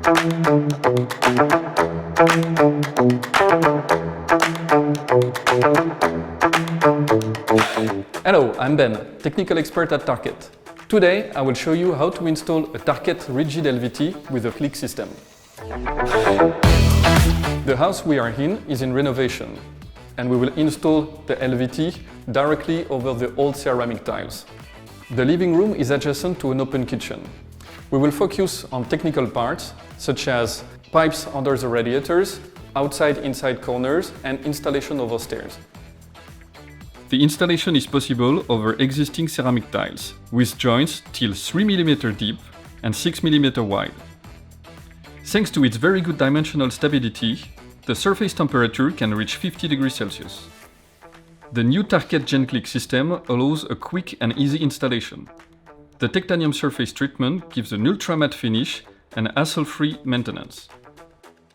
Hello, I'm Ben, technical expert at Tarkett. Today I will show you how to install a Tarkett rigid LVT with a click system. The house we are in is in renovation, and we will install the LVT directly over the old ceramic tiles. The living room is adjacent to an open kitchen. We will focus on technical parts such as pipes under the radiators, outside-inside corners and installation over stairs. The installation is possible over existing ceramic tiles, with joints till 3 mm deep and 6 mm wide. Thanks to its very good dimensional stability, the surface temperature can reach 50 degrees Celsius. The new Tarkett GenClick system allows a quick and easy installation. The titanium surface treatment gives an ultra-matte finish and hassle-free maintenance.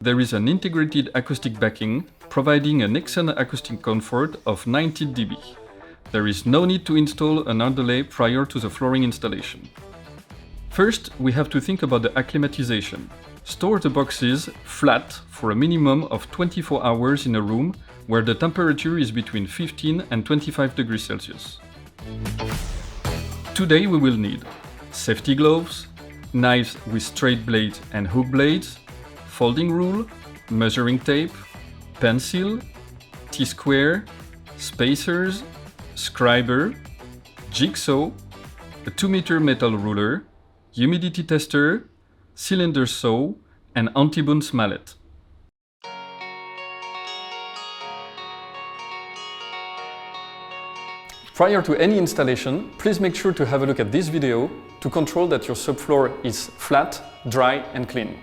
There is an integrated acoustic backing, providing an excellent acoustic comfort of 90 dB. There is no need to install an underlay prior to the flooring installation. First, we have to think about the acclimatization. Store the boxes flat for a minimum of 24 hours in a room where the temperature is between 15 and 25 degrees Celsius. Today we will need safety gloves, knives with straight blades and hook blades, folding rule, measuring tape, pencil, T-square, spacers, scriber, jigsaw, a 2-meter metal ruler, humidity tester, cylinder saw, and anti-bounce mallet. Prior to any installation, please make sure to have a look at this video to control that your subfloor is flat, dry and clean.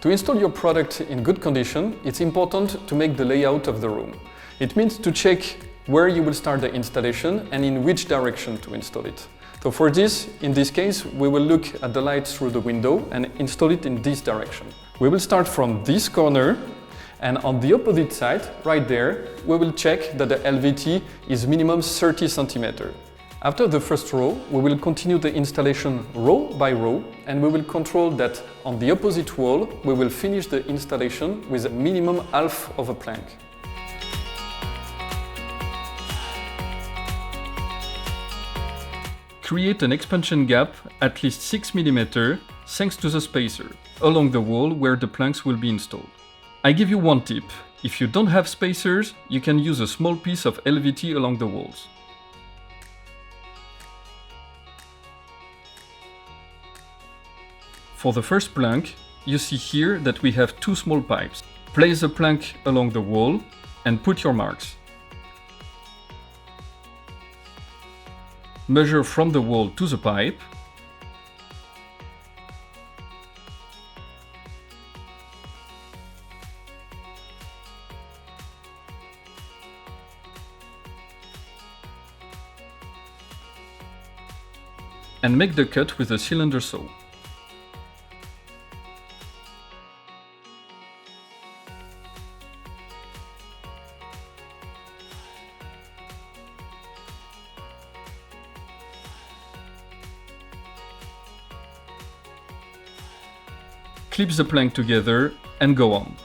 To install your product in good condition, it's important to make the layout of the room. It means to check where you will start the installation and in which direction to install it. So for this, in this case, we will look at the light through the window and install it in this direction. We will start from this corner, and on the opposite side, right there, we will check that the LVT is minimum 30 cm. After the first row, we will continue the installation row by row, and we will control that on the opposite wall, we will finish the installation with a minimum half of a plank. Create an expansion gap at least 6 mm thanks to the spacer along the wall where the planks will be installed. I give you one tip. If you don't have spacers, you can use a small piece of LVT along the walls. For the first plank, you see here that we have two small pipes. Place the plank along the wall and put your marks. Measure from the wall to the pipe. And make the cut with a cylinder saw. Clip the plank together and go on.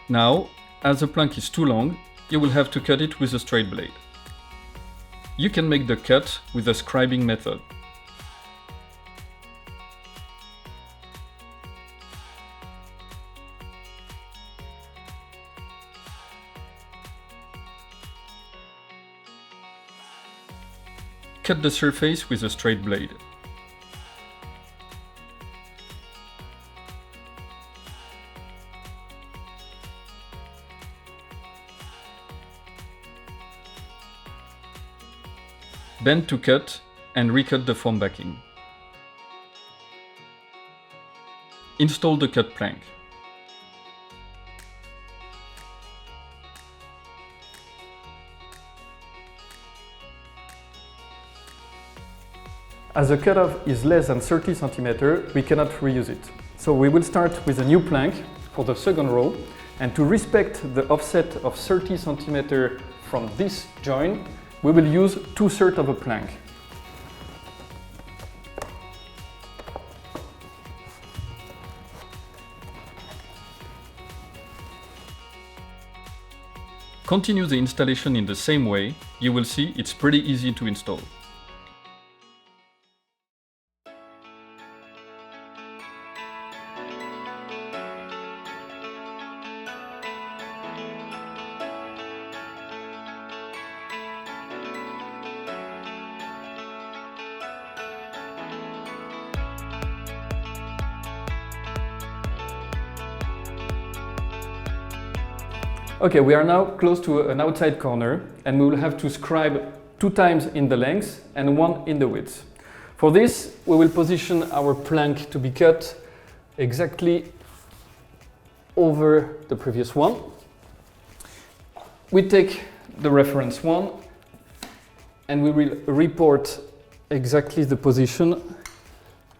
Now, as the plank is too long, you will have to cut it with a straight blade. You can make the cut with the scribing method. Cut the surface with a straight blade. Bend to cut and recut the foam backing. Install the cut plank. As the cutoff is less than 30 centimeters, we cannot reuse it. So we will start with a new plank for the second row, and to respect the offset of 30 centimeters from this joint, we will use 2/3 of a plank. Continue the installation in the same way. You will see it's pretty easy to install. Okay, we are now close to an outside corner, and we will have to scribe 2 times in the length and 1 in the width. For this, we will position our plank to be cut exactly over the previous one. We take the reference one, and we will report exactly the position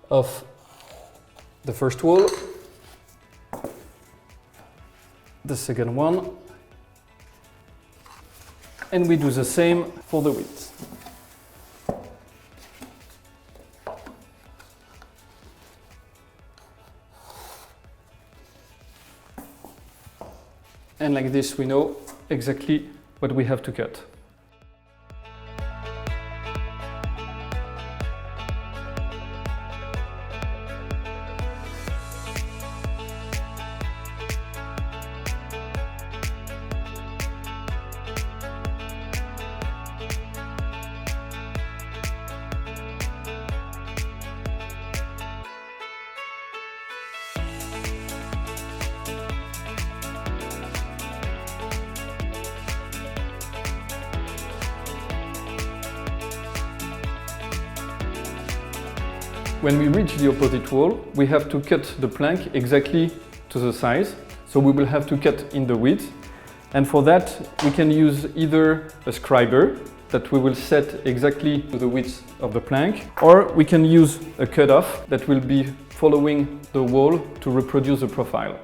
of the first wall, the second one, and we do the same for the width. And like this, we know exactly what we have to cut. When we reach the opposite wall, we have to cut the plank exactly to the size. So we will have to cut in the width. And for that, we can use either a scriber that we will set exactly to the width of the plank, or we can use a cutoff that will be following the wall to reproduce the profile.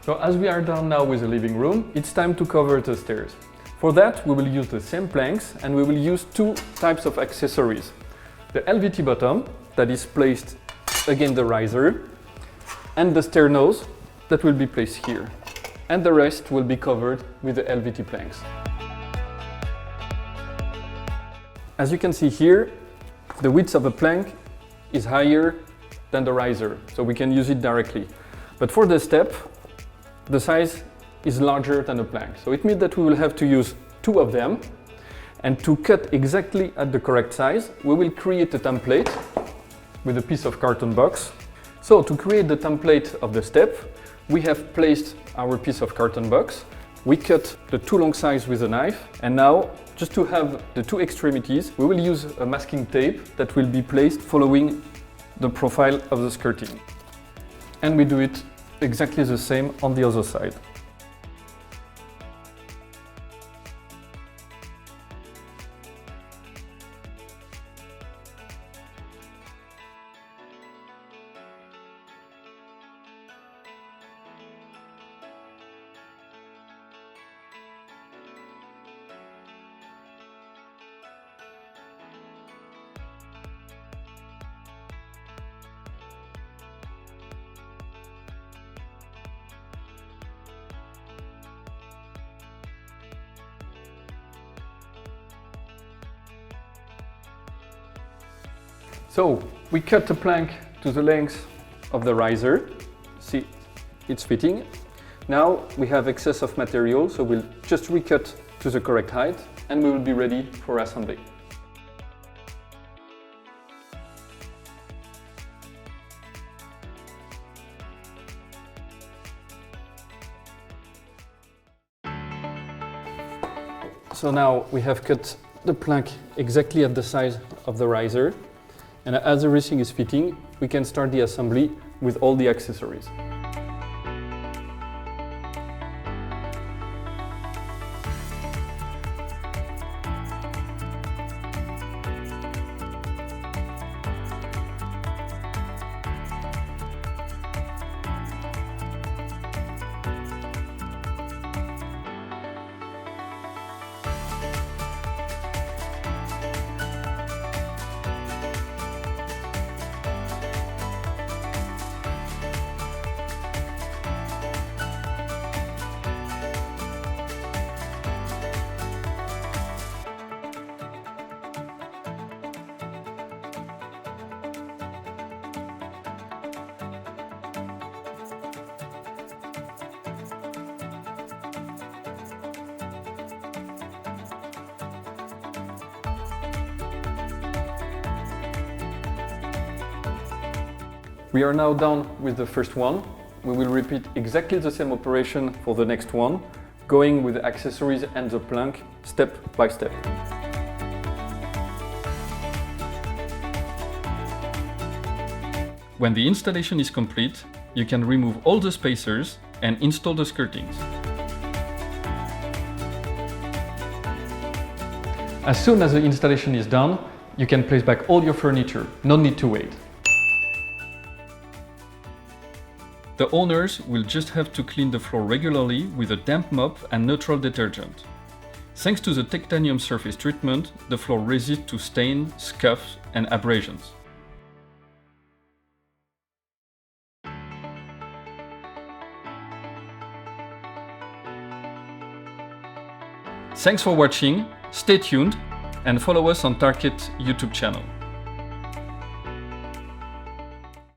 So as we are done now with the living room, it's time to cover the stairs. For that, we will use the same planks, and we will use 2 types of accessories. The LVT bottom that is placed against the riser, and the stair nose that will be placed here. And the rest will be covered with the LVT planks. As you can see here, the width of the plank is higher than the riser, so we can use it directly. But for the step, the size is larger than the plank. So it means that we will have to use 2 of them. And to cut exactly at the correct size, we will create a template with a piece of carton box. So to create the template of the step, we have placed our piece of carton box. We cut the 2 long sides with a knife. And now, just to have the 2 extremities, we will use a masking tape that will be placed following the profile of the skirting. And we do it exactly the same on the other side. So we cut the plank to the length of the riser. See, it's fitting. Now we have excess of material, so we'll just recut to the correct height and we will be ready for assembly. So now we have cut the plank exactly at the size of the riser, and as everything is fitting, we can start the assembly with all the accessories. We are now done with the first one. We will repeat exactly the same operation for the next one, going with the accessories and the plank step by step. When the installation is complete, you can remove all the spacers and install the skirtings. As soon as the installation is done, you can place back all your furniture, no need to wait. The owners will just have to clean the floor regularly with a damp mop and neutral detergent. Thanks to the titanium surface treatment, the floor resists to stain, scuffs and abrasions. Thanks for watching, stay tuned and follow us on Tarkett YouTube channel.